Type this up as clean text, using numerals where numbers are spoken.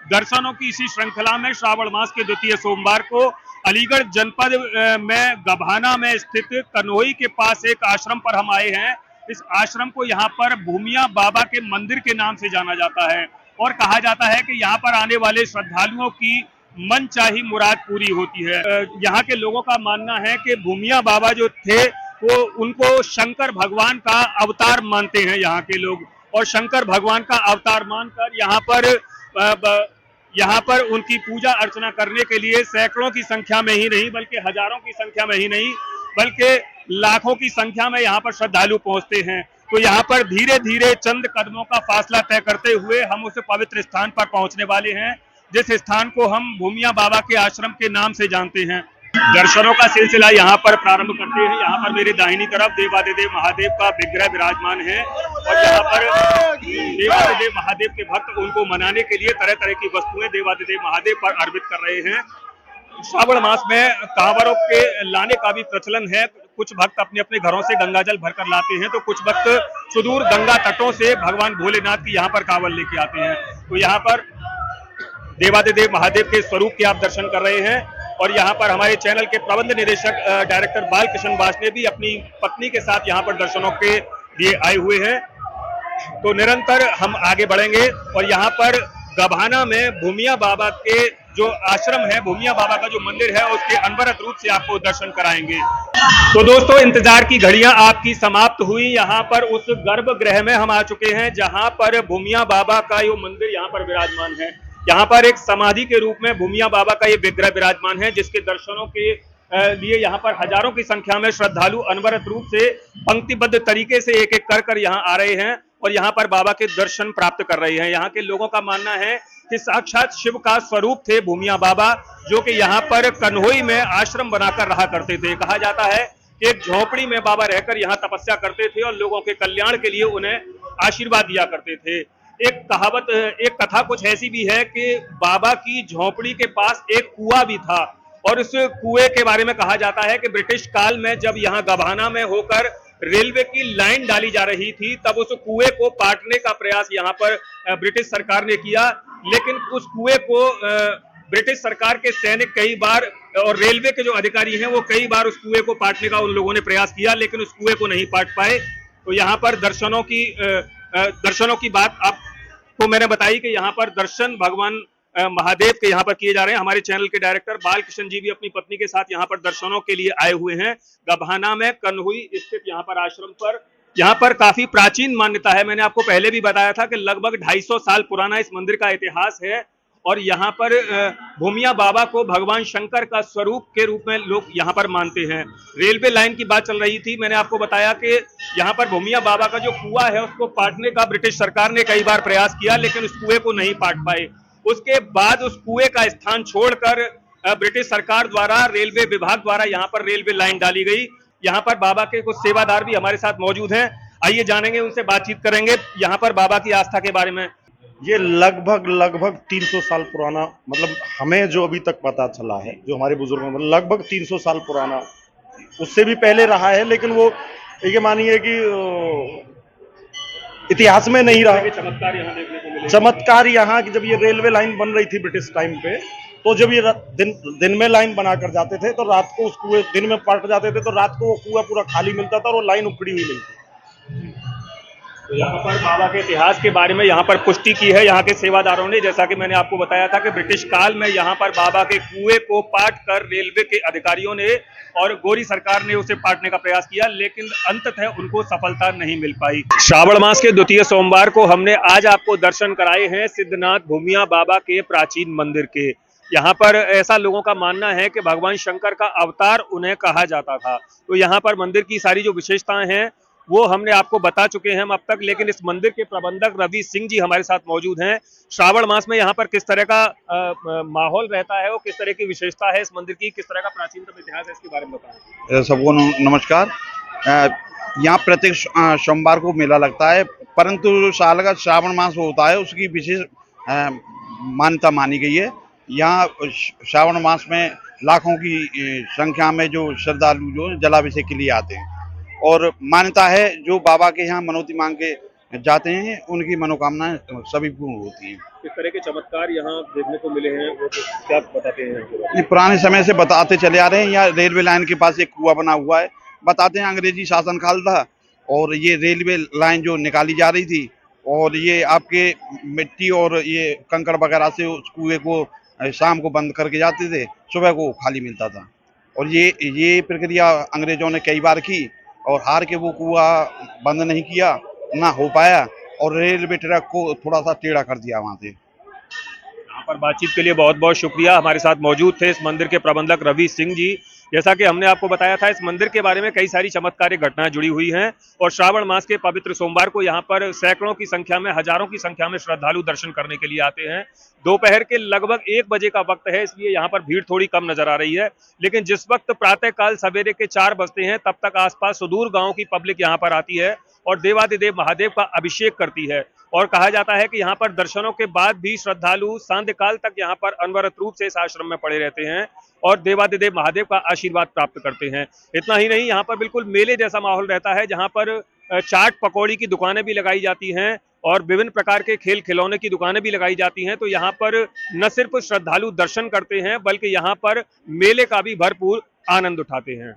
दर्शनों की इसी श्रृंखला में श्रावण मास के द्वितीय सोमवार को अलीगढ़ जनपद में गभाना में स्थित कन्होई के पास एक आश्रम पर हम आए हैं। इस आश्रम को यहाँ पर भूमिया बाबा के मंदिर के नाम से जाना जाता है और कहा जाता है कि यहाँ पर आने वाले श्रद्धालुओं की मनचाही मुराद पूरी होती है। यहाँ के लोगों का मानना है कि भूमिया बाबा जो थे वो उनको शंकर भगवान का अवतार मानते हैं यहाँ के लोग, और शंकर भगवान का अवतार मानकर यहाँ पर उनकी पूजा अर्चना करने के लिए सैकड़ों की संख्या में ही नहीं बल्कि हजारों की संख्या में ही नहीं बल्कि लाखों की संख्या में यहाँ पर श्रद्धालु पहुंचते हैं। तो यहाँ पर धीरे धीरे चंद कदमों का फासला तय करते हुए हम उस पवित्र स्थान पर पहुंचने वाले हैं, जिस स्थान को हम भूमिया बाबा के आश्रम के नाम से जानते हैं। दर्शनों का सिलसिला यहाँ पर प्रारंभ करते हैं। यहाँ पर मेरे दाहिनी तरफ देवादिदेव महादेव का विग्रह विराजमान है और यहाँ पर देवादिदेव महादेव के भक्त उनको मनाने के लिए तरह तरह की वस्तुएं देवादिदेव महादेव पर अर्पित कर रहे हैं। श्रावण मास में कांवरों के लाने का भी प्रचलन है। कुछ भक्त अपने अपने घरों से गंगाजल भरकर लाते हैं, तो कुछ भक्त सुदूर गंगा तटों से भगवान भोलेनाथ की यहाँ पर कांवड़ लेके आते हैं। तो यहाँ पर देवादिदेव महादेव के स्वरूप के आप दर्शन कर रहे हैं और यहाँ पर हमारे चैनल के प्रबंध निदेशक डायरेक्टर बालकृष्ण वासने भी अपनी पत्नी के साथ यहाँ पर दर्शनों के लिए आए हुए हैं। तो निरंतर हम आगे बढ़ेंगे और यहाँ पर गभाना में भूमिया बाबा के जो आश्रम है, भूमिया बाबा का जो मंदिर है, उसके अनवरत रूप से आपको दर्शन कराएंगे। तो दोस्तों, इंतजार की घड़ियां आपकी समाप्त हुई। यहाँ पर उस गर्भगृह में हम आ चुके हैं जहाँ पर भूमिया बाबा का ये मंदिर यहाँ पर विराजमान है। यहाँ पर एक समाधि के रूप में भूमिया बाबा का ये विग्रह विराजमान है, जिसके दर्शनों के लिए यहाँ पर हजारों की संख्या में श्रद्धालु अनवरत रूप से पंक्तिबद्ध तरीके से एक एक कर यहाँ आ रहे हैं और यहाँ पर बाबा के दर्शन प्राप्त कर रहे हैं। यहाँ के लोगों का मानना है कि साक्षात शिव का स्वरूप थे भूमिया बाबा, जो कि यहाँ पर कन्होई में आश्रम बनाकर रहा करते थे। कहा जाता है कि एक झोपड़ी में बाबा रहकर यहाँ तपस्या करते थे और लोगों के कल्याण के लिए उन्हें आशीर्वाद दिया करते थे। एक कथा कुछ ऐसी भी है कि बाबा की झोपड़ी के पास एक कुआं भी था और उस कुएं के बारे में कहा जाता है कि ब्रिटिश काल में जब यहाँ गभाना में होकर रेलवे की लाइन डाली जा रही थी, तब उस कुएं को पाटने का प्रयास यहाँ पर ब्रिटिश सरकार ने किया, लेकिन उस कुएं को ब्रिटिश सरकार के सैनिक कई बार और रेलवे के जो अधिकारी हैं वो कई बार उस कुएं को पाटने का उन लोगों ने प्रयास किया, लेकिन उस कुएं को नहीं पाट पाए। तो यहाँ पर दर्शनों की बात आपको मैंने बताई कि यहाँ पर दर्शन भगवान महादेव के यहाँ पर किए जा रहे हैं। हमारे चैनल के डायरेक्टर बालकृष्ण जी भी अपनी पत्नी के साथ यहाँ पर दर्शनों के लिए आए हुए हैं। गभाना में कन्होई स्थित यहाँ पर आश्रम पर यहाँ पर काफी प्राचीन मान्यता है। मैंने आपको पहले भी बताया था कि लगभग 250 साल पुराना इस मंदिर का इतिहास है और यहाँ पर भूमिया बाबा को भगवान शंकर का स्वरूप के रूप में लोग यहाँ पर मानते हैं। रेलवे लाइन की बात चल रही थी, मैंने आपको बताया कि यहाँ पर भूमिया बाबा का जो कुआं है उसको पाटने का ब्रिटिश सरकार ने कई बार प्रयास किया, लेकिन उस कुएं को नहीं पाट पाए। उसके बाद उस कुएं का स्थान छोड़कर ब्रिटिश सरकार द्वारा, रेलवे विभाग द्वारा यहाँ पर रेलवे लाइन डाली गई। यहाँ पर बाबा के कुछ सेवादार भी हमारे साथ मौजूद हैं, आइए जानेंगे, उनसे बातचीत करेंगे यहाँ पर बाबा की आस्था के बारे में। ये लगभग 300 साल पुराना, मतलब हमें जो अभी तक पता चला है, जो हमारे बुजुर्गों में लगभग 300 साल पुराना, उससे भी पहले रहा है, लेकिन वो ये मानिए कि इतिहास में नहीं रहा। चमत्कार यहाँ देखने को मिले। चमत्कार यहाँ कि जब ये रेलवे लाइन बन रही थी ब्रिटिश टाइम पे, तो जब ये दिन में लाइन बनाकर जाते थे तो रात को उस कुएं, दिन में पलट जाते थे तो रात को वो कुआं पूरा खाली मिलता था और वो लाइन उखड़ी हुई नहीं थी। तो यहाँ पर बाबा के इतिहास के बारे में यहाँ पर पुष्टि की है यहाँ के सेवादारों ने। जैसा कि मैंने आपको बताया था कि ब्रिटिश काल में यहाँ पर बाबा के कुएं को पाट कर रेलवे के अधिकारियों ने और गोरी सरकार ने उसे पाटने का प्रयास किया, लेकिन अंततः उनको सफलता नहीं मिल पाई। श्रावण मास के द्वितीय सोमवार को हमने आज आपको दर्शन कराए हैं सिद्धनाथ भूमिया बाबा के प्राचीन मंदिर के। यहाँ पर ऐसा लोगों का मानना है कि भगवान शंकर का अवतार उन्हें कहा जाता था। तो यहाँ पर मंदिर की सारी जो विशेषताएं हैं वो हमने आपको बता चुके हैं हम अब तक, लेकिन इस मंदिर के प्रबंधक रवि सिंह जी हमारे साथ मौजूद हैं। श्रावण मास में यहाँ पर किस तरह का माहौल रहता है, वो किस तरह की विशेषता है इस मंदिर की, किस तरह का प्राचीनतम इतिहास है, इसके बारे में बताएं। सबको नमस्कार। यहाँ प्रत्येक सोमवार को मेला लगता है, परंतु साल का श्रावण मास होता है उसकी विशेष मान्यता मानी गई है। यहाँ श्रावण मास में लाखों की संख्या में जो श्रद्धालु जो जलाभिषेक के लिए आते हैं और मान्यता है जो बाबा के यहाँ मनौती मांग के जाते हैं उनकी मनोकामनाएं सभी पूर्ण होती हैं। किस तरह के चमत्कार यहाँ देखने को मिले हैं, वो तो क्या बताते हैं आपके बारे में? ये पुराने समय से बताते चले आ रहे हैं। यहाँ रेलवे लाइन के पास एक कुआं बना हुआ है। बताते हैं अंग्रेजी शासन काल था और ये रेलवे लाइन जो निकाली जा रही थी और ये आपके मिट्टी और ये कंकड़ वगैरह से उस कुएं को शाम को बंद करके जाते थे, सुबह को खाली मिलता था। और ये प्रक्रिया अंग्रेजों ने कई बार की और हार के वो कुआं बंद नहीं किया, ना हो पाया और रेलवे ट्रैक को थोड़ा सा टेढ़ा कर दिया वहां से। यहाँ पर बातचीत के लिए बहुत बहुत शुक्रिया। हमारे साथ मौजूद थे इस मंदिर के प्रबंधक रवि सिंह जी। जैसा कि हमने आपको बताया था, इस मंदिर के बारे में कई सारी चमत्कारिक घटनाएं जुड़ी हुई हैं और श्रावण मास के पवित्र सोमवार को यहाँ पर सैकड़ों की संख्या में, हजारों की संख्या में श्रद्धालु दर्शन करने के लिए आते हैं। दोपहर के लगभग 1 बजे का वक्त है, इसलिए यहाँ पर भीड़ थोड़ी कम नजर आ रही है, लेकिन जिस वक्त प्रातःकाल सवेरे के 4 बजते हैं तब तक आसपास सुदूर गांव की पब्लिक यहाँ पर आती है और देवाधिदेव महादेव का अभिषेक करती है। और कहा जाता है कि यहाँ पर दर्शनों के बाद भी श्रद्धालु सांध्य काल तक यहाँ पर अनवरत रूप से इस आश्रम में पड़े रहते हैं और देवाधिदेव महादेव का आशीर्वाद प्राप्त करते हैं। इतना ही नहीं, यहाँ पर बिल्कुल मेले जैसा माहौल रहता है, जहाँ पर चाट पकौड़ी की दुकानें भी लगाई जाती हैं और विभिन्न प्रकार के खेल खिलौने की दुकानें भी लगाई जाती हैं। तो यहाँ पर न सिर्फ श्रद्धालु दर्शन करते हैं बल्कि यहाँ पर मेले का भी भरपूर आनंद उठाते हैं।